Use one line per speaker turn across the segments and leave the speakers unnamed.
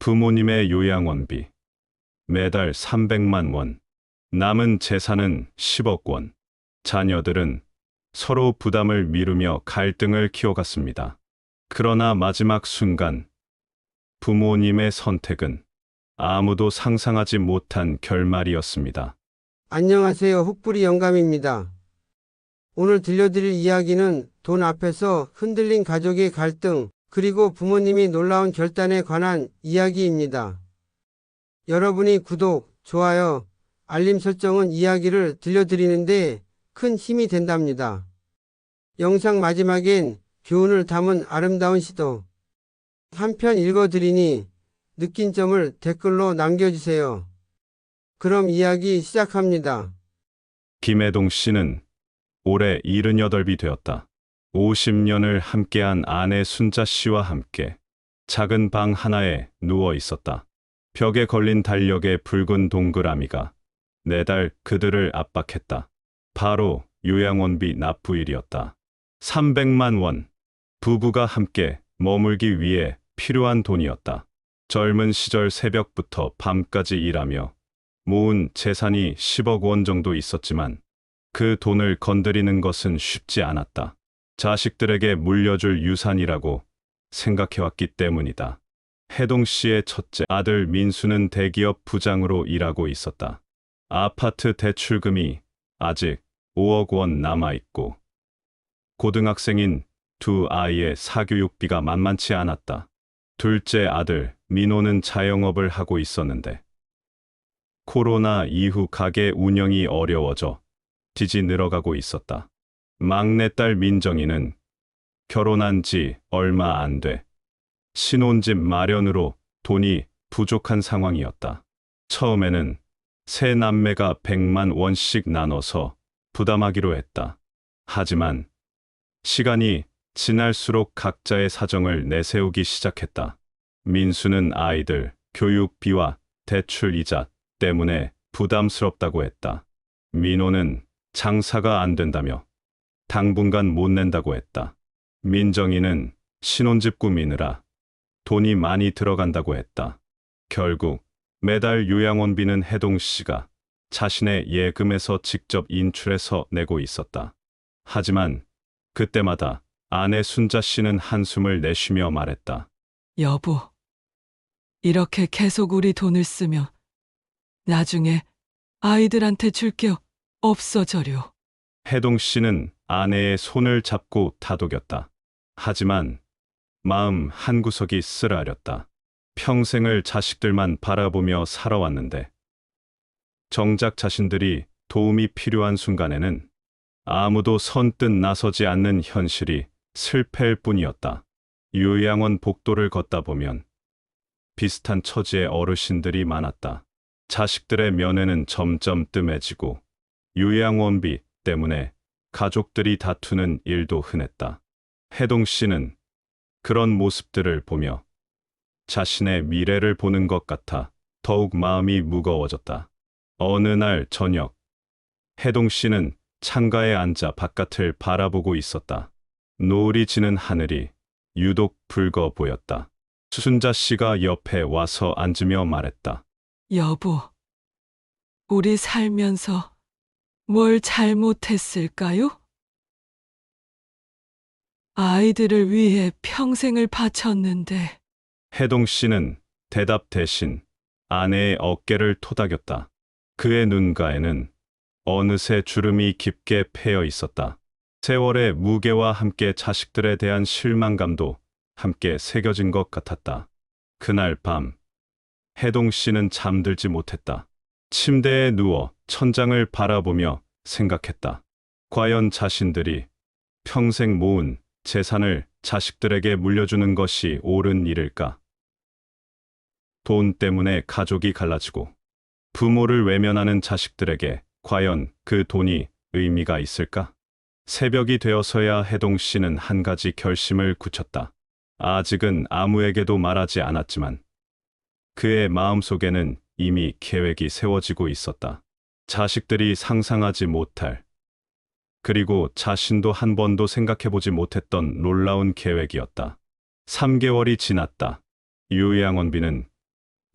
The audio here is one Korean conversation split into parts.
부모님의 요양원비 매달 300만 원, 남은 재산은 10억 원. 자녀들은 서로 부담을 미루며 갈등을 키워갔습니다. 그러나 마지막 순간 부모님의 선택은 아무도 상상하지 못한 결말이었습니다.
안녕하세요. 훅부리 영감입니다. 오늘 들려드릴 이야기는 돈 앞에서 흔들린 가족의 갈등, 그리고 부모님이 놀라운 결단에 관한 이야기입니다. 여러분이 구독, 좋아요, 알림 설정은 이야기를 들려드리는데 큰 힘이 된답니다. 영상 마지막엔 교훈을 담은 아름다운 시도 한 편 읽어드리니 느낀 점을 댓글로 남겨주세요. 그럼 이야기 시작합니다.
김혜동 씨는 올해 78이 되었다. 50년을 함께한 아내 순자 씨와 함께 작은 방 하나에 누워 있었다. 벽에 걸린 달력의 붉은 동그라미가 매달 그들을 압박했다. 바로 요양원비 납부일이었다. 300만 원. 부부가 함께 머물기 위해 필요한 돈이었다. 젊은 시절 새벽부터 밤까지 일하며 모은 재산이 10억 원 정도 있었지만 그 돈을 건드리는 것은 쉽지 않았다. 자식들에게 물려줄 유산이라고 생각해왔기 때문이다. 혜동 씨의 첫째 아들 민수는 대기업 부장으로 일하고 있었다. 아파트 대출금이 아직 5억 원 남아있고 고등학생인 두 아이의 사교육비가 만만치 않았다. 둘째 아들 민호는 자영업을 하고 있었는데 코로나 이후 가게 운영이 어려워져 빚이 늘어가고 있었다. 막내딸 민정이는 결혼한 지 얼마 안 돼 신혼집 마련으로 돈이 부족한 상황이었다. 처음에는 세 남매가 100만 원씩 나눠서 부담하기로 했다. 하지만 시간이 지날수록 각자의 사정을 내세우기 시작했다. 민수는 아이들 교육비와 대출 이자 때문에 부담스럽다고 했다. 민호는 장사가 안 된다며 당분간 못 낸다고 했다. 민정이는 신혼집 꾸미느라 돈이 많이 들어간다고 했다. 결국 매달 요양원비는 혜동 씨가 자신의 예금에서 직접 인출해서 내고 있었다. 하지만 그때마다 아내 순자 씨는 한숨을 내쉬며 말했다.
여보, 이렇게 계속 우리 돈을 쓰면 나중에 아이들한테 줄 게 없어져려.
혜동 씨는 아내의 손을 잡고 다독였다. 하지만 마음 한구석이 쓰라렸다. 평생을 자식들만 바라보며 살아왔는데 정작 자신들이 도움이 필요한 순간에는 아무도 선뜻 나서지 않는 현실이 슬플 뿐이었다. 요양원 복도를 걷다 보면 비슷한 처지의 어르신들이 많았다. 자식들의 면회는 점점 뜸해지고 요양원비 때문에 가족들이 다투는 일도 흔했다. 혜동 씨는 그런 모습들을 보며 자신의 미래를 보는 것 같아 더욱 마음이 무거워졌다. 어느 날 저녁, 혜동 씨는 창가에 앉아 바깥을 바라보고 있었다. 노을이 지는 하늘이 유독 붉어 보였다. 순자 씨가 옆에 와서 앉으며 말했다.
여보, 우리 살면서 뭘 잘못했을까요? 아이들을 위해 평생을 바쳤는데.
혜동 씨는 대답 대신 아내의 어깨를 토닥였다. 그의 눈가에는 어느새 주름이 깊게 패여 있었다. 세월의 무게와 함께 자식들에 대한 실망감도 함께 새겨진 것 같았다. 그날 밤, 혜동 씨는 잠들지 못했다. 침대에 누워 천장을 바라보며 생각했다. 과연 자신들이 평생 모은 재산을 자식들에게 물려주는 것이 옳은 일일까? 돈 때문에 가족이 갈라지고 부모를 외면하는 자식들에게 과연 그 돈이 의미가 있을까? 새벽이 되어서야 혜동 씨는 한 가지 결심을 굳혔다. 아직은 아무에게도 말하지 않았지만 그의 마음속에는 이미 계획이 세워지고 있었다. 자식들이 상상하지 못할, 그리고 자신도 한 번도 생각해보지 못했던 놀라운 계획이었다. 3개월이 지났다. 요양원비는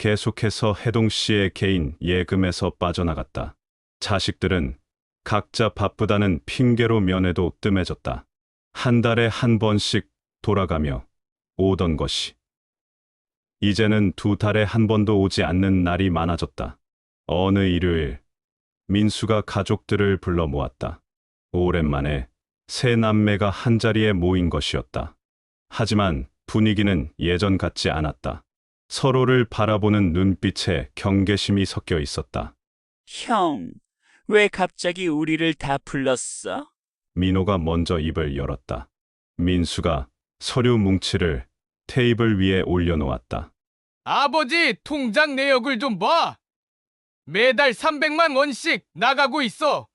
계속해서 혜동 씨의 개인 예금에서 빠져나갔다. 자식들은 각자 바쁘다는 핑계로 면회도 뜸해졌다. 한 달에 한 번씩 돌아가며 오던 것이 이제는 두 달에 한 번도 오지 않는 날이 많아졌다. 어느 일요일 민수가 가족들을 불러 모았다. 오랜만에 세 남매가 한자리에 모인 것이었다. 하지만 분위기는 예전 같지 않았다. 서로를 바라보는 눈빛에 경계심이 섞여 있었다.
형, 왜 갑자기 우리를 다 불렀어?
민호가 먼저 입을 열었다. 민수가 서류 뭉치를 테이블 위에 올려놓았다.
아버지 통장 내역을 좀 봐. 매달 300만 원씩 나가고 있어.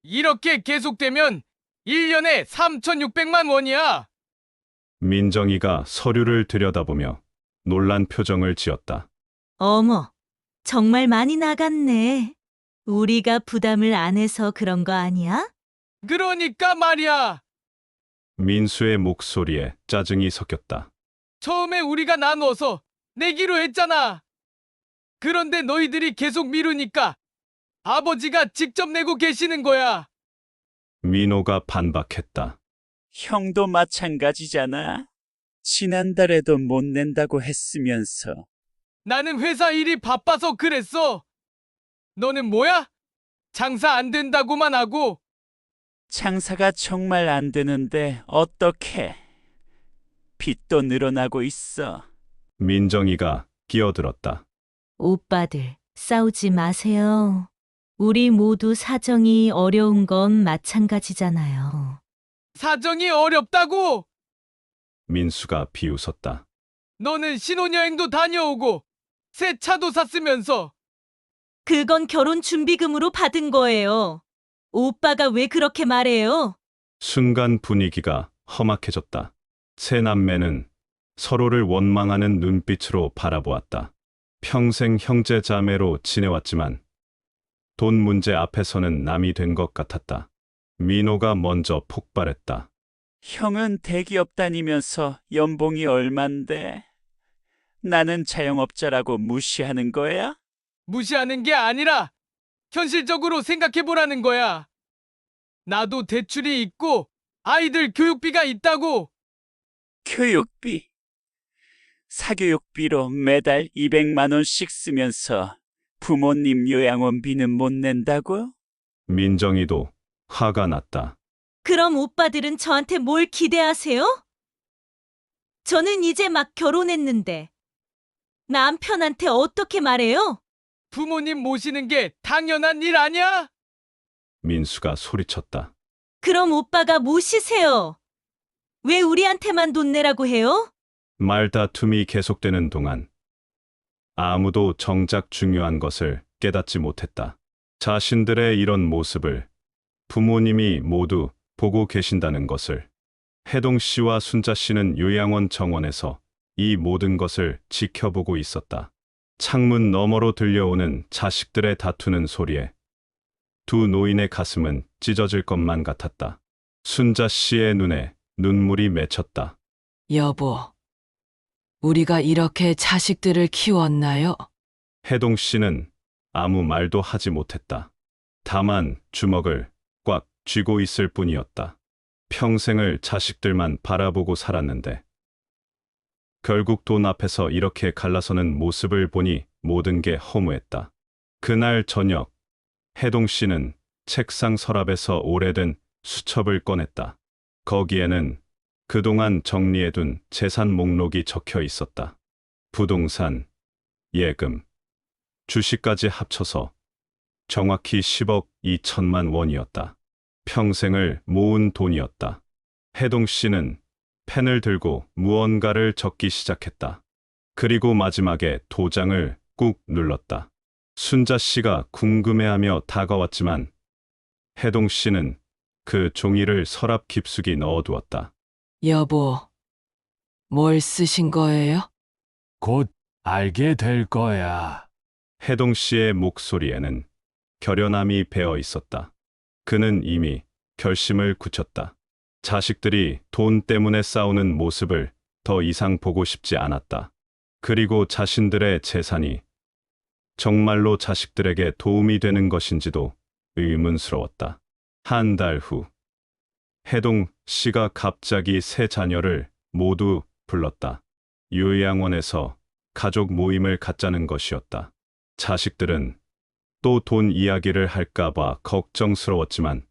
이렇게 계속되면 1년에 3,600만 원이야.
민정이가 서류를 들여다보며 놀란 표정을 지었다.
어머, 정말 많이 나갔네. 우리가 부담을 안 해서 그런 거 아니야?
그러니까 말이야.
민수의 목소리에 짜증이 섞였다.
처음에 우리가 나눠서 내기로 했잖아. 그런데 너희들이 계속 미루니까 아버지가 직접 내고 계시는 거야.
민호가 반박했다.
형도 마찬가지잖아. 지난달에도 못 낸다고 했으면서.
나는 회사 일이 바빠서 그랬어. 너는 뭐야? 장사 안 된다고만 하고.
장사가 정말 안 되는데 어떡해. 빚도 늘어나고 있어.
민정이가 끼어들었다.
오빠들, 싸우지 마세요. 우리 모두 사정이 어려운 건 마찬가지잖아요.
사정이 어렵다고.
민수가 비웃었다.
너는 신혼여행도 다녀오고 새 차도 샀으면서.
그건 결혼 준비금으로 받은 거예요. 오빠가 왜 그렇게 말해요?
순간 분위기가 험악해졌다. 세 남매는 서로를 원망하는 눈빛으로 바라보았다. 평생 형제 자매로 지내왔지만 돈 문제 앞에서는 남이 된 것 같았다. 민호가 먼저 폭발했다.
형은 대기업 다니면서 연봉이 얼만데 나는 자영업자라고 무시하는 거야?
무시하는 게 아니라 현실적으로 생각해보라는 거야. 나도 대출이 있고 아이들 교육비가 있다고.
교육비. 사교육비로 매달 200만 원씩 쓰면서 부모님 요양원비는 못 낸다고?
민정이도 화가 났다.
그럼 오빠들은 저한테 뭘 기대하세요? 저는 이제 막 결혼했는데 남편한테 어떻게 말해요?
부모님 모시는 게 당연한 일 아니야?
민수가 소리쳤다.
그럼 오빠가 모시세요. 왜 우리한테만 돈 내라고 해요?
말다툼이 계속되는 동안 아무도 정작 중요한 것을 깨닫지 못했다. 자신들의 이런 모습을 부모님이 모두 보고 계신다는 것을. 혜동 씨와 순자 씨는 요양원 정원에서 이 모든 것을 지켜보고 있었다. 창문 너머로 들려오는 자식들의 다투는 소리에 두 노인의 가슴은 찢어질 것만 같았다. 순자 씨의 눈에 눈물이 맺혔다.
여보, 우리가 이렇게 자식들을 키웠나요?
혜동 씨는 아무 말도 하지 못했다. 다만 주먹을 꽉 쥐고 있을 뿐이었다. 평생을 자식들만 바라보고 살았는데 결국 돈 앞에서 이렇게 갈라서는 모습을 보니 모든 게 허무했다. 그날 저녁 혜동 씨는 책상 서랍에서 오래된 수첩을 꺼냈다. 거기에는 그동안 정리해둔 재산 목록이 적혀 있었다. 부동산, 예금, 주식까지 합쳐서 정확히 10억 2천만 원이었다. 평생을 모은 돈이었다. 혜동 씨는 펜을 들고 무언가를 적기 시작했다. 그리고 마지막에 도장을 꾹 눌렀다. 순자 씨가 궁금해하며 다가왔지만 혜동 씨는 그 종이를 서랍 깊숙이 넣어두었다.
여보, 뭘 쓰신 거예요?
곧 알게 될 거야.
혜동 씨의 목소리에는 결연함이 배어 있었다. 그는 이미 결심을 굳혔다. 자식들이 돈 때문에 싸우는 모습을 더 이상 보고 싶지 않았다. 그리고 자신들의 재산이 정말로 자식들에게 도움이 되는 것인지도 의문스러웠다. 한 달 후, 해동 씨가 갑자기 세 자녀를 모두 불렀다. 요양원에서 가족 모임을 갖자는 것이었다. 자식들은 또 돈 이야기를 할까봐 걱정스러웠지만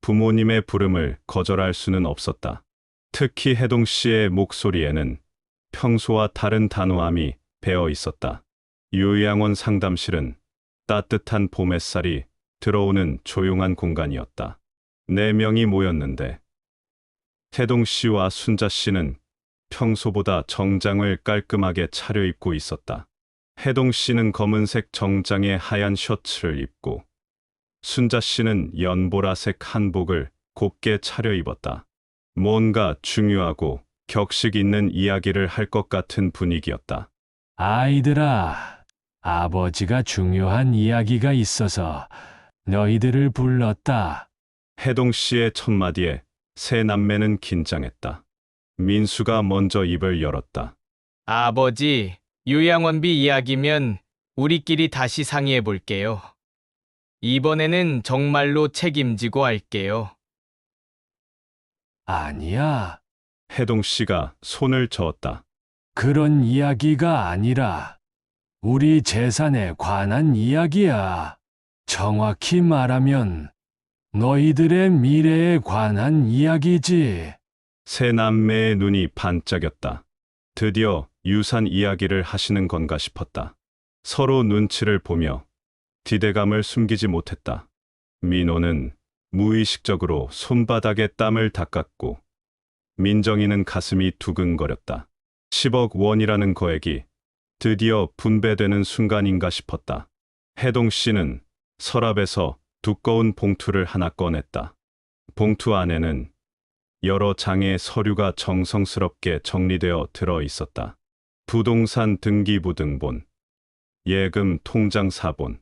부모님의 부름을 거절할 수는 없었다. 특히 해동 씨의 목소리에는 평소와 다른 단호함이 배어 있었다. 요양원 상담실은 따뜻한 봄 햇살이 들어오는 조용한 공간이었다. 4명이 모였는데 해동 씨와 순자 씨는 평소보다 정장을 깔끔하게 차려입고 있었다. 해동 씨는 검은색 정장에 하얀 셔츠를 입고 순자 씨는 연보라색 한복을 곱게 차려입었다. 뭔가 중요하고 격식 있는 이야기를 할 것 같은 분위기였다.
아이들아, 아버지가 중요한 이야기가 있어서 너희들을 불렀다.
해동 씨의 첫마디에 세 남매는 긴장했다. 민수가 먼저 입을 열었다.
아버지, 요양원비 이야기면 우리끼리 다시 상의해 볼게요. 이번에는 정말로 책임지고 할게요.
아니야,
해동 씨가 손을 저었다.
그런 이야기가 아니라 우리 재산에 관한 이야기야. 정확히 말하면 너희들의 미래에 관한 이야기지.
세 남매의 눈이 반짝였다. 드디어 유산 이야기를 하시는 건가 싶었다. 서로 눈치를 보며 기대감을 숨기지 못했다. 민호는 무의식적으로 손바닥에 땀을 닦았고 민정이는 가슴이 두근거렸다. 10억 원이라는 거액이 드디어 분배되는 순간인가 싶었다. 해동 씨는 서랍에서 두꺼운 봉투를 하나 꺼냈다. 봉투 안에는 여러 장의 서류가 정성스럽게 정리되어 들어 있었다. 부동산 등기부등본, 예금 통장 사본,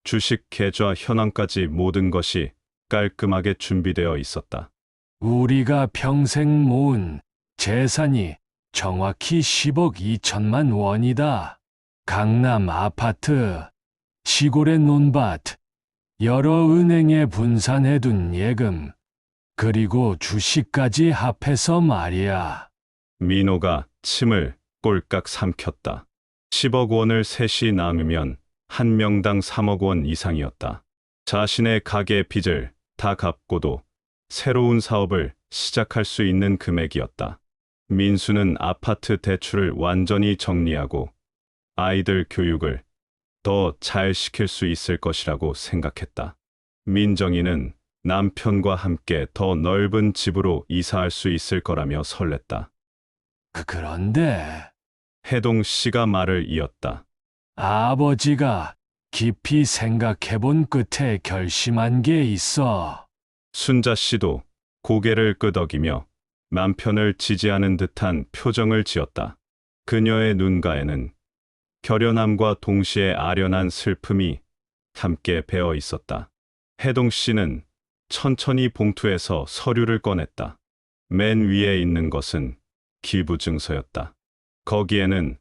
주식 계좌 현황까지 모든 것이 깔끔하게 준비되어 있었다.
우리가 평생 모은 재산이 정확히 10억 2천만 원이다. 강남 아파트, 시골의 논밭, 여러 은행에 분산해둔 예금, 그리고 주식까지 합해서 말이야.
민호가 침을 꼴깍 삼켰다. 10억 원을 셋이 나누면 한 명당 3억 원 이상이었다. 자신의 가게 빚을 다 갚고도 새로운 사업을 시작할 수 있는 금액이었다. 민수는 아파트 대출을 완전히 정리하고 아이들 교육을 더 잘 시킬 수 있을 것이라고 생각했다. 민정이는 남편과 함께 더 넓은 집으로 이사할 수 있을 거라며 설렜다.
그런데
해동 씨가 말을 이었다.
아버지가 깊이 생각해본 끝에 결심한 게 있어.
순자 씨도 고개를 끄덕이며 남편을 지지하는 듯한 표정을 지었다. 그녀의 눈가에는 결연함과 동시에 아련한 슬픔이 함께 배어 있었다. 해동 씨는 천천히 봉투에서 서류를 꺼냈다. 맨 위에 있는 것은 기부증서였다. 거기에는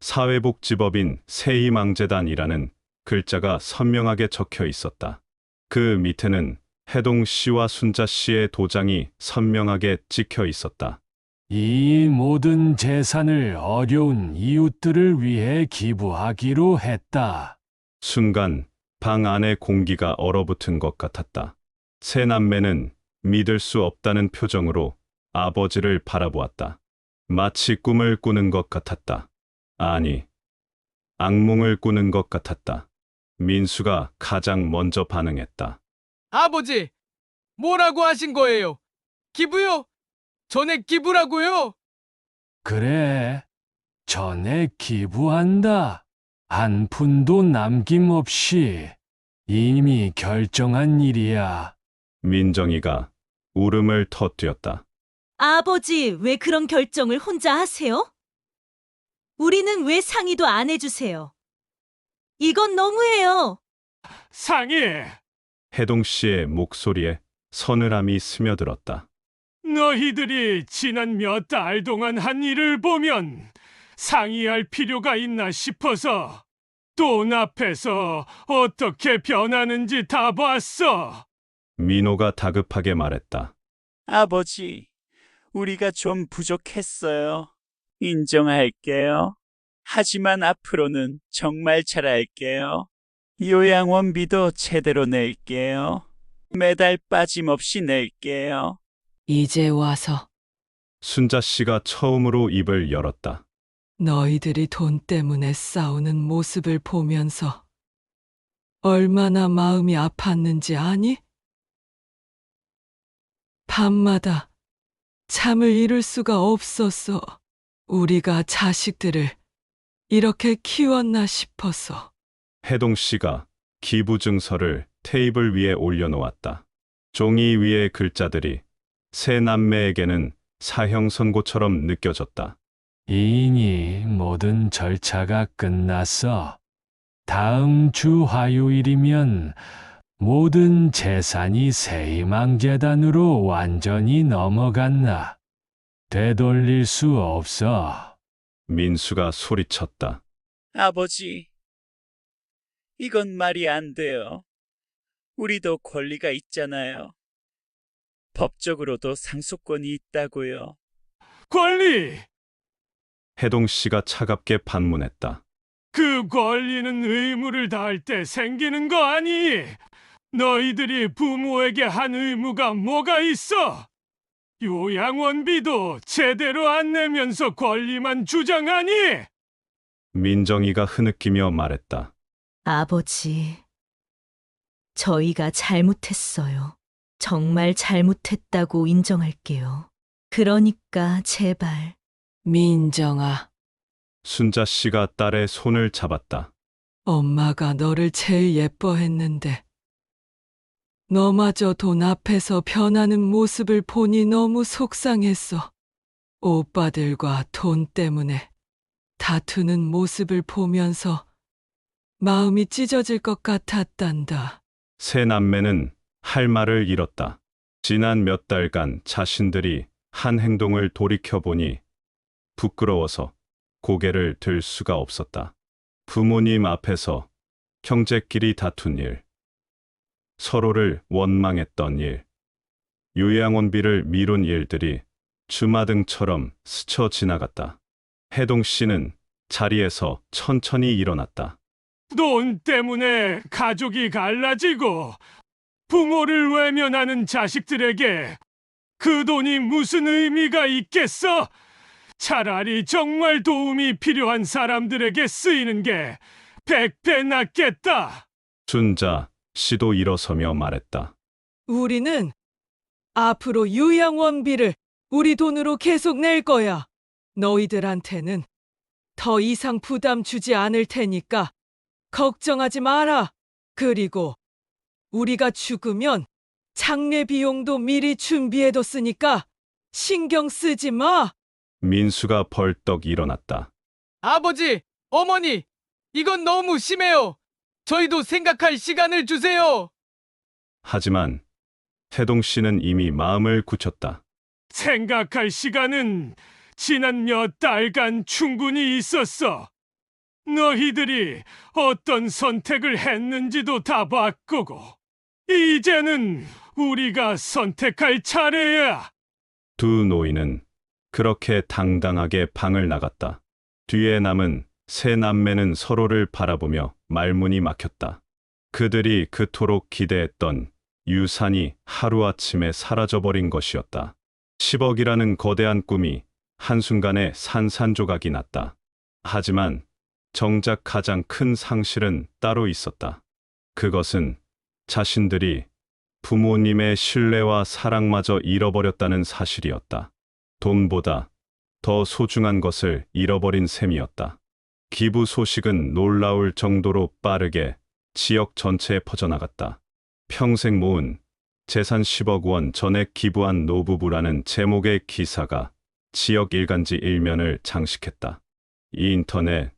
사회복지법인 새희망재단이라는 글자가 선명하게 적혀 있었다. 그 밑에는 해동 씨와 순자 씨의 도장이 선명하게 찍혀 있었다.
이 모든 재산을 어려운 이웃들을 위해 기부하기로 했다.
순간 방 안의 공기가 얼어붙은 것 같았다. 세 남매는 믿을 수 없다는 표정으로 아버지를 바라보았다. 마치 꿈을 꾸는 것 같았다. 아니, 악몽을 꾸는 것 같았다. 민수가 가장 먼저 반응했다.
아버지, 뭐라고 하신 거예요? 기부요? 전액 기부라고요?
그래, 전액 기부한다. 한 푼도 남김없이 이미 결정한 일이야.
민정이가 울음을 터뜨렸다.
아버지, 왜 그런 결정을 혼자 하세요? 우리는 왜 상의도 안 해주세요? 이건 너무해요.
상의!
해동 씨의 목소리에 서늘함이 스며들었다.
너희들이 지난 몇 달 동안 한 일을 보면 상의할 필요가 있나 싶어서 돈 앞에서 어떻게 변하는지 다 봤어.
민호가 다급하게 말했다.
아버지, 우리가 좀 부족했어요. 인정할게요. 하지만 앞으로는 정말 잘할게요. 요양원비도 제대로 낼게요. 매달 빠짐없이 낼게요.
이제 와서
순자 씨가 처음으로 입을 열었다.
너희들이 돈 때문에 싸우는 모습을 보면서 얼마나 마음이 아팠는지 아니? 밤마다 잠을 이룰 수가 없었어. 우리가 자식들을 이렇게 키웠나 싶어서.
혜동 씨가 기부 증서를 테이블 위에 올려놓았다. 종이 위의 글자들이 세 남매에게는 사형 선고처럼 느껴졌다.
이니 모든 절차가 끝났어. 다음 주 화요일이면 모든 재산이 새희망재단으로 완전히 넘어갔나. 되돌릴 수 없어.
민수가 소리쳤다.
아버지, 이건 말이 안 돼요. 우리도 권리가 있잖아요. 법적으로도 상속권이 있다고요.
권리!
혜동 씨가 차갑게 반문했다.
그 권리는 의무를 다할 때 생기는 거 아니? 너희들이 부모에게 한 의무가 뭐가 있어? 요양원비도 제대로 안 내면서 권리만 주장하니?
민정이가 흐느끼며 말했다.
아버지, 저희가 잘못했어요. 정말 잘못했다고 인정할게요. 그러니까 제발.
민정아,
순자 씨가 딸의 손을 잡았다.
엄마가 너를 제일 예뻐했는데 너마저 돈 앞에서 변하는 모습을 보니 너무 속상했어. 오빠들과 돈 때문에 다투는 모습을 보면서 마음이 찢어질 것 같았단다.
세 남매는 할 말을 잃었다. 지난 몇 달간 자신들이 한 행동을 돌이켜보니 부끄러워서 고개를 들 수가 없었다. 부모님 앞에서 형제끼리 다툰 일, 서로를 원망했던 일, 요양원비를 미룬 일들이 주마등처럼 스쳐 지나갔다. 혜동 씨는 자리에서 천천히 일어났다.
돈 때문에 가족이 갈라지고 부모를 외면하는 자식들에게 그 돈이 무슨 의미가 있겠어? 차라리 정말 도움이 필요한 사람들에게 쓰이는 게 100배 낫겠다.
순자 씨도 일어서며 말했다.
우리는 앞으로 요양원비를 우리 돈으로 계속 낼 거야. 너희들한테는 더 이상 부담 주지 않을 테니까 걱정하지 마라. 그리고 우리가 죽으면 장례 비용도 미리 준비해뒀으니까 신경 쓰지 마.
민수가 벌떡 일어났다.
아버지, 어머니, 이건 너무 심해요. 저희도 생각할 시간을 주세요.
하지만 혜동 씨는 이미 마음을 굳혔다.
생각할 시간은 지난 몇 달간 충분히 있었어. 너희들이 어떤 선택을 했는지도 다 바꾸고 이제는 우리가 선택할 차례야.
두 노인은 그렇게 당당하게 방을 나갔다. 뒤에 남은 세 남매는 서로를 바라보며 말문이 막혔다. 그들이 그토록 기대했던 유산이 하루아침에 사라져버린 것이었다. 10억이라는 거대한 꿈이 한순간에 산산조각이 났다. 하지만 정작 가장 큰 상실은 따로 있었다. 그것은 자신들이 부모님의 신뢰와 사랑마저 잃어버렸다는 사실이었다. 돈보다 더 소중한 것을 잃어버린 셈이었다. 기부 소식은 놀라울 정도로 빠르게 지역 전체에 퍼져나갔다. 평생 모은 재산 10억 원 전액 기부한 노부부라는 제목의 기사가 지역 일간지 일면을 장식했다. 이 인터넷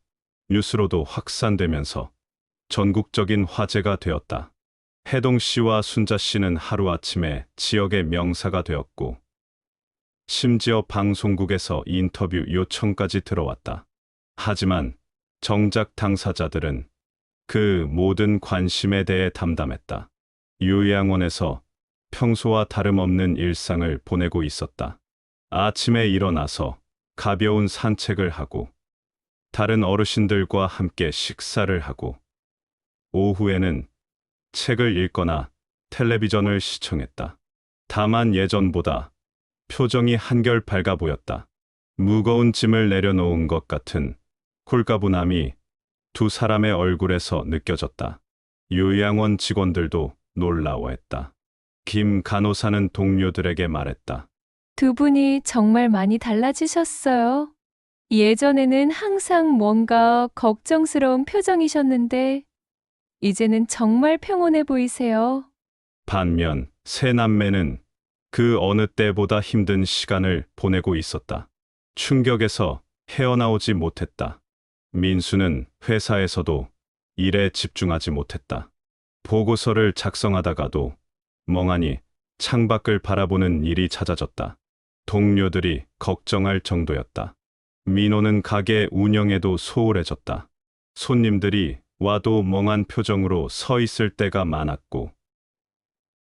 뉴스로도 확산되면서 전국적인 화제가 되었다. 혜동 씨와 순자 씨는 하루아침에 지역의 명사가 되었고 심지어 방송국에서 인터뷰 요청까지 들어왔다. 하지만 정작 당사자들은 그 모든 관심에 대해 담담했다. 요양원에서 평소와 다름없는 일상을 보내고 있었다. 아침에 일어나서 가벼운 산책을 하고 다른 어르신들과 함께 식사를 하고 오후에는 책을 읽거나 텔레비전을 시청했다. 다만 예전보다 표정이 한결 밝아 보였다. 무거운 짐을 내려놓은 것 같은 홀가분함이 두 사람의 얼굴에서 느껴졌다. 요양원 직원들도 놀라워했다. 김 간호사는 동료들에게 말했다.
두 분이 정말 많이 달라지셨어요. 예전에는 항상 뭔가 걱정스러운 표정이셨는데, 이제는 정말 평온해 보이세요.
반면 세 남매는 그 어느 때보다 힘든 시간을 보내고 있었다. 충격에서 헤어나오지 못했다. 민수는 회사에서도 일에 집중하지 못했다. 보고서를 작성하다가도 멍하니 창밖을 바라보는 일이 잦아졌다. 동료들이 걱정할 정도였다. 민호는 가게 운영에도 소홀해졌다. 손님들이 와도 멍한 표정으로 서 있을 때가 많았고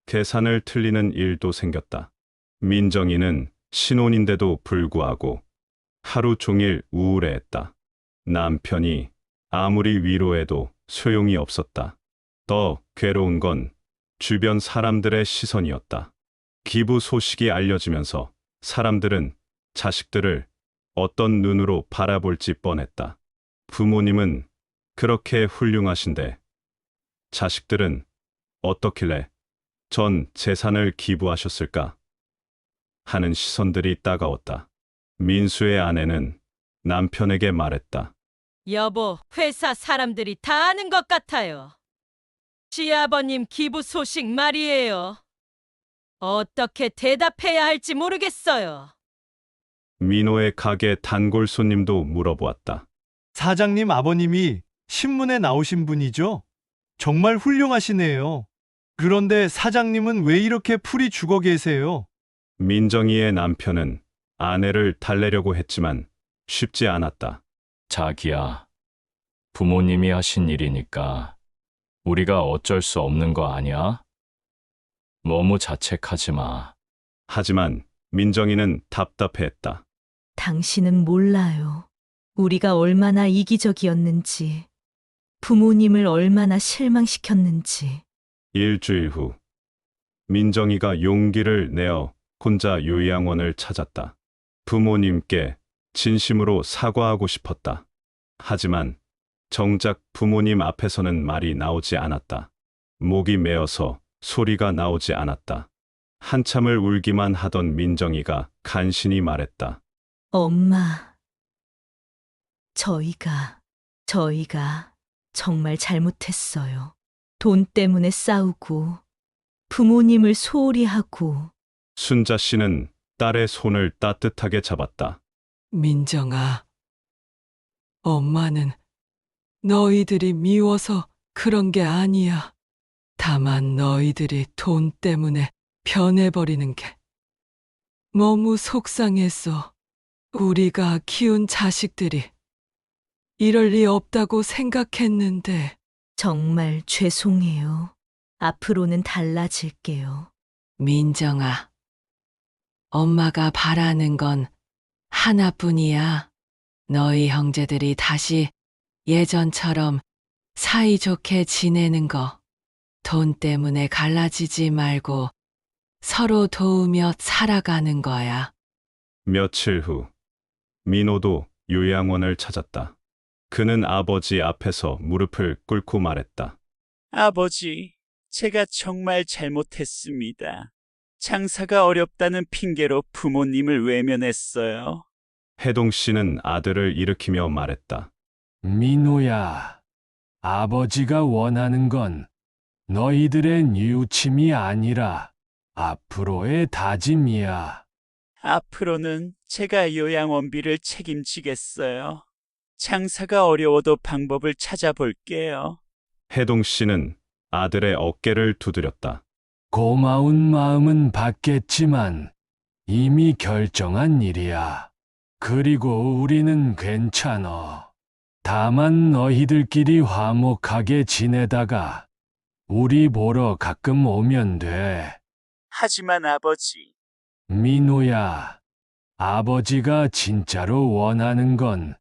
계산을 틀리는 일도 생겼다. 민정이는 신혼인데도 불구하고 하루 종일 우울해했다. 남편이 아무리 위로해도 소용이 없었다. 더 괴로운 건 주변 사람들의 시선이었다. 기부 소식이 알려지면서 사람들은 자식들을 어떤 눈으로 바라볼지 뻔했다. 부모님은 그렇게 훌륭하신데 자식들은 어떻길래 전 재산을 기부하셨을까? 하는 시선들이 따가웠다. 민수의 아내는 남편에게 말했다.
여보, 회사 사람들이 다 아는 것 같아요. 시아버님 기부 소식 말이에요. 어떻게 대답해야 할지 모르겠어요.
민호의 가게 단골 손님도 물어보았다.
사장님 아버님이 신문에 나오신 분이죠? 정말 훌륭하시네요. 그런데 사장님은 왜 이렇게 풀이 죽어 계세요?
민정이의 남편은 아내를 달래려고 했지만 쉽지 않았다.
자기야, 부모님이 하신 일이니까 우리가 어쩔 수 없는 거 아니야? 너무 자책하지 마.
하지만 민정이는 답답해했다.
당신은 몰라요. 우리가 얼마나 이기적이었는지, 부모님을 얼마나 실망시켰는지.
일주일 후 민정이가 용기를 내어 혼자 요양원을 찾았다. 부모님께 진심으로 사과하고 싶었다. 하지만 정작 부모님 앞에서는 말이 나오지 않았다. 목이 메어서 소리가 나오지 않았다. 한참을 울기만 하던 민정이가 간신히 말했다.
엄마, 저희가 정말 잘못했어요. 돈 때문에 싸우고, 부모님을 소홀히 하고.
순자 씨는 딸의 손을 따뜻하게 잡았다.
민정아, 엄마는 너희들이 미워서 그런 게 아니야. 다만 너희들이 돈 때문에 변해버리는 게 너무 속상했어. 우리가 키운 자식들이 이럴 리 없다고 생각했는데.
정말 죄송해요. 앞으로는 달라질게요.
민정아, 엄마가 바라는 건 하나뿐이야. 너희 형제들이 다시 예전처럼 사이좋게 지내는 거. 돈 때문에 갈라지지 말고 서로 도우며 살아가는 거야.
며칠 후 민호도 요양원을 찾았다. 그는 아버지 앞에서 무릎을 꿇고 말했다.
아버지, 제가 정말 잘못했습니다. 장사가 어렵다는 핑계로 부모님을 외면했어요.
해동 씨는 아들을 일으키며 말했다.
민호야, 아버지가 원하는 건 너희들의 뉘우침이 아니라 앞으로의 다짐이야.
앞으로는 제가 요양원비를 책임지겠어요. 장사가 어려워도 방법을 찾아볼게요.
해동 씨는 아들의 어깨를 두드렸다.
고마운 마음은 받겠지만 이미 결정한 일이야. 그리고 우리는 괜찮아. 다만 너희들끼리 화목하게 지내다가 우리 보러 가끔 오면 돼.
하지만 아버지,
민호야, 아버지가 진짜로 원하는 건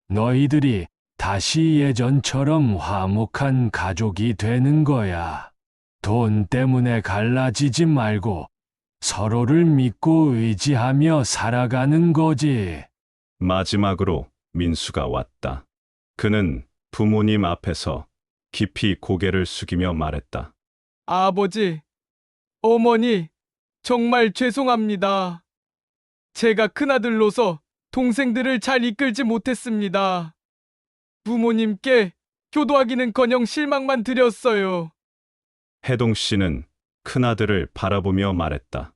너희들이 다시 예전처럼 화목한 가족이 되는 거야. 돈 때문에 갈라지지 말고 서로를 믿고 의지하며 살아가는 거지.
마지막으로 민수가 왔다. 그는 부모님 앞에서 깊이 고개를 숙이며 말했다.
아버지, 어머니, 정말 죄송합니다. 제가 큰아들로서 동생들을 잘 이끌지 못했습니다. 부모님께 효도하기는커녕 실망만 드렸어요.
해동 씨는 큰아들을 바라보며 말했다.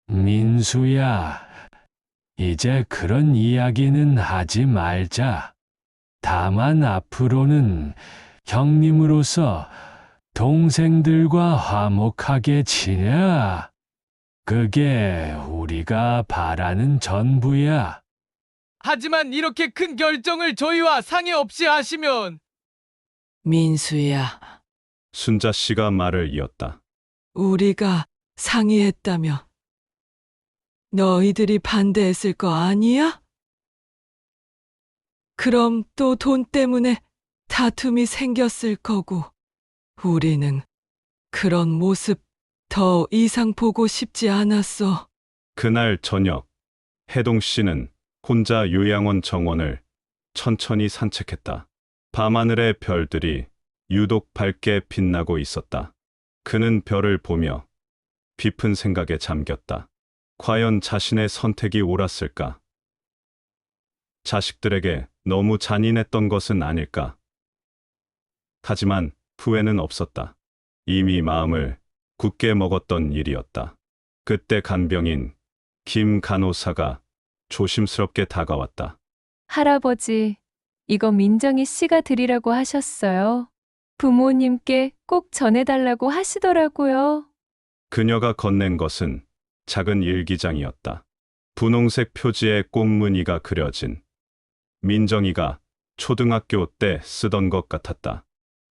민수야, 이제 그런 이야기는 하지 말자. 다만 앞으로는 형님으로서 동생들과 화목하게 지내야. 그게 우리가 바라는 전부야.
하지만 이렇게 큰 결정을 저희와 상의 없이 하시면
민수야,
순자 씨가 말을 이었다.
우리가 상의했다며 너희들이 반대했을 거 아니야? 그럼 또 돈 때문에 다툼이 생겼을 거고, 우리는 그런 모습 더 이상 보고 싶지 않았어.
그날 저녁, 해동 씨는 혼자 요양원 정원을 천천히 산책했다. 밤하늘의 별들이 유독 밝게 빛나고 있었다. 그는 별을 보며 깊은 생각에 잠겼다. 과연 자신의 선택이 옳았을까? 자식들에게 너무 잔인했던 것은 아닐까? 하지만 후회는 없었다. 이미 마음을 굳게 먹었던 일이었다. 그때 간병인 김 간호사가 조심스럽게 다가왔다.
할아버지, 이거 민정이 씨가 드리라고 하셨어요. 부모님께 꼭 전해달라고 하시더라고요.
그녀가 건넨 것은 작은 일기장이었다. 분홍색 표지에 꽃무늬가 그려진 민정이가 초등학교 때 쓰던 것 같았다.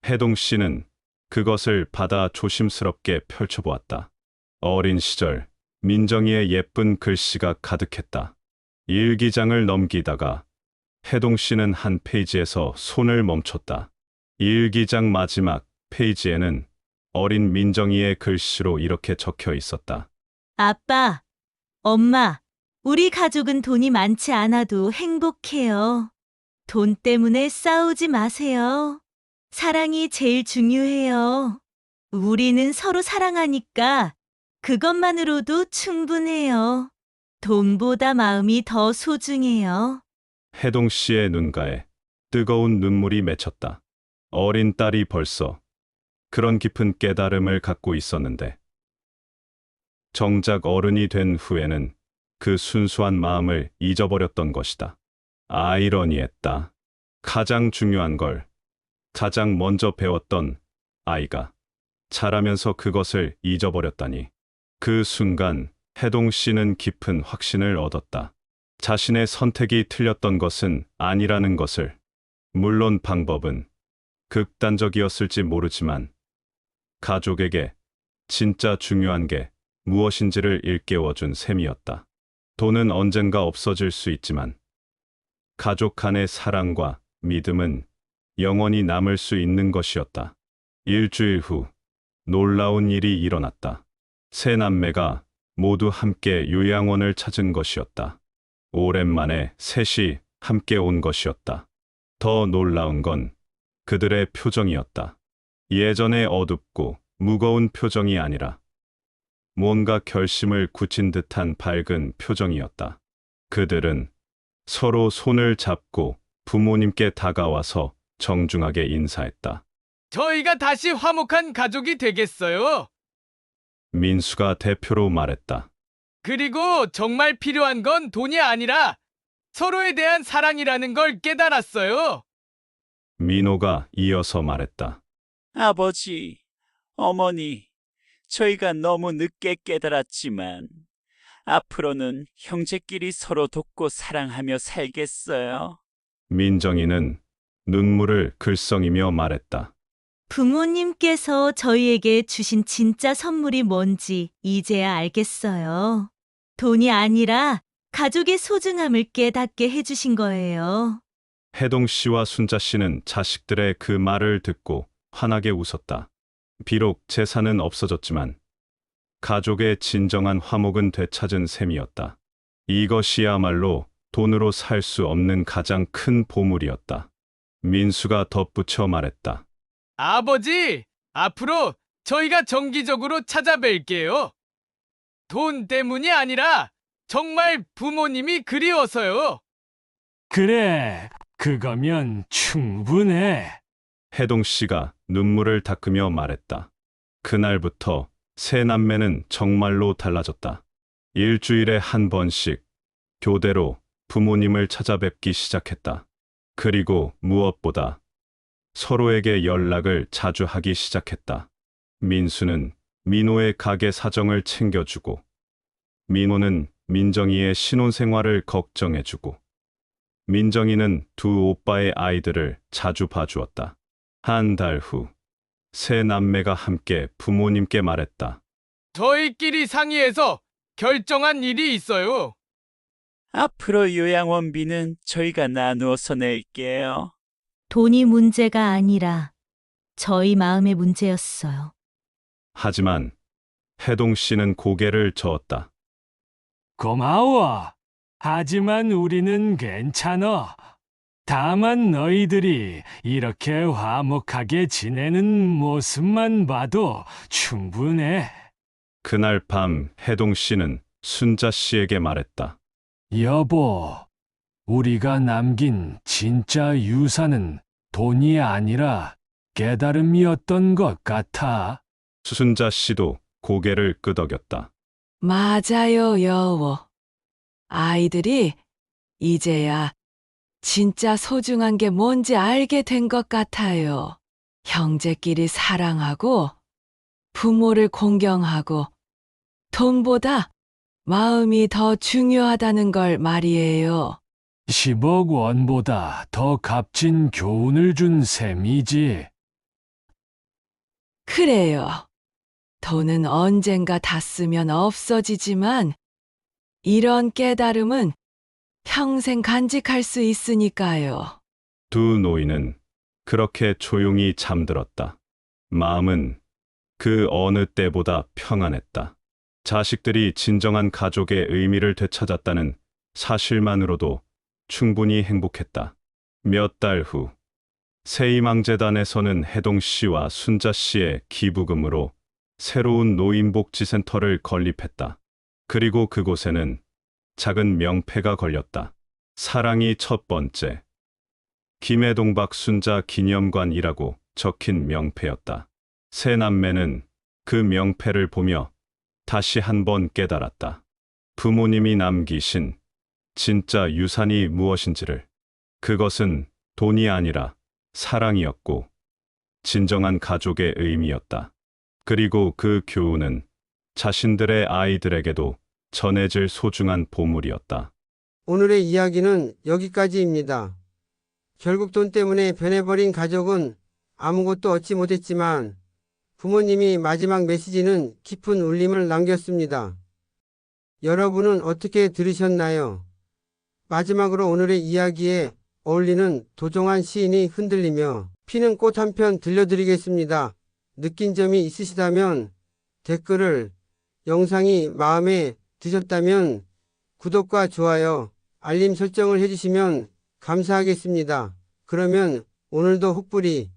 해동 씨는 그것을 받아 조심스럽게 펼쳐보았다. 어린 시절 민정이의 예쁜 글씨가 가득했다. 일기장을 넘기다가 해동 씨는 한 페이지에서 손을 멈췄다. 일기장 마지막 페이지에는 어린 민정이의 글씨로 이렇게 적혀 있었다.
아빠, 엄마, 우리 가족은 돈이 많지 않아도 행복해요. 돈 때문에 싸우지 마세요. 사랑이 제일 중요해요. 우리는 서로 사랑하니까 그것만으로도 충분해요. 돈보다 마음이 더 소중해요.
해동 씨의 눈가에 뜨거운 눈물이 맺혔다. 어린 딸이 벌써 그런 깊은 깨달음을 갖고 있었는데, 정작 어른이 된 후에는 그 순수한 마음을 잊어버렸던 것이다. 아이러니했다. 가장 중요한 걸 가장 먼저 배웠던 아이가 자라면서 그것을 잊어버렸다니. 그 순간 해동 씨는 깊은 확신을 얻었다. 자신의 선택이 틀렸던 것은 아니라는 것을. 물론 방법은 극단적이었을지 모르지만 가족에게 진짜 중요한 게 무엇인지를 일깨워준 셈이었다. 돈은 언젠가 없어질 수 있지만 가족 간의 사랑과 믿음은 영원히 남을 수 있는 것이었다. 일주일 후 놀라운 일이 일어났다. 세 남매가 모두 함께 요양원을 찾은 것이었다. 오랜만에 셋이 함께 온 것이었다. 더 놀라운 건 그들의 표정이었다. 예전의 어둡고 무거운 표정이 아니라 뭔가 결심을 굳힌 듯한 밝은 표정이었다. 그들은 서로 손을 잡고 부모님께 다가와서 정중하게 인사했다.
저희가 다시 화목한 가족이 되겠어요.
민수가 대표로 말했다.
그리고 정말 필요한 건 돈이 아니라 서로에 대한 사랑이라는 걸 깨달았어요.
민호가 이어서 말했다.
아버지, 어머니, 저희가 너무 늦게 깨달았지만 앞으로는 형제끼리 서로 돕고 사랑하며 살겠어요.
민정이는 눈물을 글썽이며 말했다.
부모님께서 저희에게 주신 진짜 선물이 뭔지 이제야 알겠어요. 돈이 아니라 가족의 소중함을 깨닫게 해주신 거예요.
혜동 씨와 순자 씨는 자식들의 그 말을 듣고 환하게 웃었다. 비록 재산은 없어졌지만 가족의 진정한 화목은 되찾은 셈이었다. 이것이야말로 돈으로 살 수 없는 가장 큰 보물이었다. 민수가 덧붙여 말했다.
아버지, 앞으로 저희가 정기적으로 찾아뵐게요. 돈 때문이 아니라 정말 부모님이 그리워서요.
그래, 그거면 충분해.
혜동 씨가 눈물을 닦으며 말했다. 그날부터 세 남매는 정말로 달라졌다. 일주일에 한 번씩 교대로 부모님을 찾아뵙기 시작했다. 그리고 무엇보다 서로에게 연락을 자주 하기 시작했다. 민수는 민호의 가게 사정을 챙겨주고, 민호는 민정이의 신혼생활을 걱정해주고, 민정이는 두 오빠의 아이들을 자주 봐주었다. 한 달 후, 세 남매가 함께 부모님께 말했다.
저희끼리 상의해서 결정한 일이 있어요.
앞으로 요양원비는 저희가 나누어서 낼게요.
돈이 문제가 아니라 저희 마음의 문제였어요.
하지만 혜동 씨는 고개를 저었다.
고마워. 하지만 우리는 괜찮아. 다만 너희들이 이렇게 화목하게 지내는 모습만 봐도 충분해.
그날 밤 혜동 씨는 순자 씨에게 말했다.
여보, 우리가 남긴 진짜 유산은 돈이 아니라 깨달음이었던 것 같아.
순자 씨도 고개를 끄덕였다.
맞아요, 여보. 아이들이 이제야 진짜 소중한 게 뭔지 알게 된 것 같아요. 형제끼리 사랑하고 부모를 공경하고 돈보다 마음이 더 중요하다는 걸 말이에요.
10억 원보다 더 값진 교훈을 준 셈이지.
그래요. 돈은 언젠가 다 쓰면 없어지지만 이런 깨달음은 평생 간직할 수 있으니까요.
두 노인은 그렇게 조용히 잠들었다. 마음은 그 어느 때보다 평안했다. 자식들이 진정한 가족의 의미를 되찾았다는 사실만으로도 충분히 행복했다. 몇 달 후, 새희망재단에서는 혜동 씨와 순자 씨의 기부금으로 새로운 노인복지센터를 건립했다. 그리고 그곳에는 작은 명패가 걸렸다. 사랑이 첫 번째. 김해동박 순자 기념관이라고 적힌 명패였다. 세 남매는 그 명패를 보며 다시 한번 깨달았다. 부모님이 남기신 진짜 유산이 무엇인지를. 그것은 돈이 아니라 사랑이었고 진정한 가족의 의미였다. 그리고 그 교훈은 자신들의 아이들에게도 전해질 소중한 보물이었다.
오늘의 이야기는 여기까지입니다. 결국 돈 때문에 변해버린 가족은 아무것도 얻지 못했지만 부모님이 마지막 메시지는 깊은 울림을 남겼습니다. 여러분은 어떻게 들으셨나요? 마지막으로 오늘의 이야기에 어울리는 도종환 시인이 흔들리며 피는 꽃 한 편 들려드리겠습니다. 느낀 점이 있으시다면 댓글을, 영상이 마음에 드셨다면 구독과 좋아요, 알림 설정을 해주시면 감사하겠습니다. 그러면 오늘도 혹부리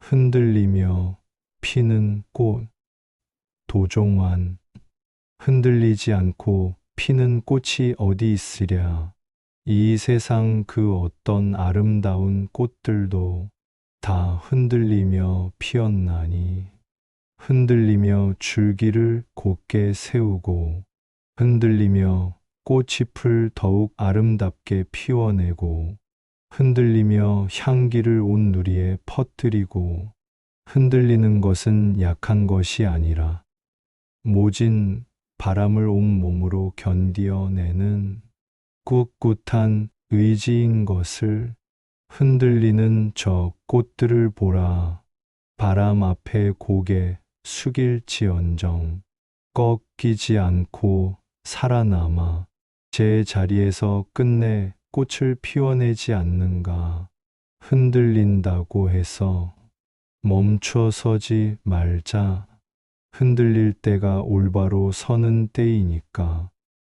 흔들리며 피는 꽃. 도종환. 흔들리지 않고 피는 꽃이 어디 있으랴. 이 세상 그 어떤 아름다운 꽃들도 다 흔들리며 피었나니. 흔들리며 줄기를 곧게 세우고 흔들리며 꽃잎을 더욱 아름답게 피워내고 흔들리며 향기를 온 누리에 퍼뜨리고 흔들리는 것은 약한 것이 아니라 모진 바람을 온몸으로 견디어내는 꿋꿋한 의지인 것을 흔들리는 저 꽃들을 보라. 바람 앞에 고개 숙일지언정 꺾이지 않고 살아남아 제 자리에서 끝내 꽃을 피워내지 않는가. 흔들린다고 해서 멈춰 서지 말자. 흔들릴 때가 올바로 서는 때이니까.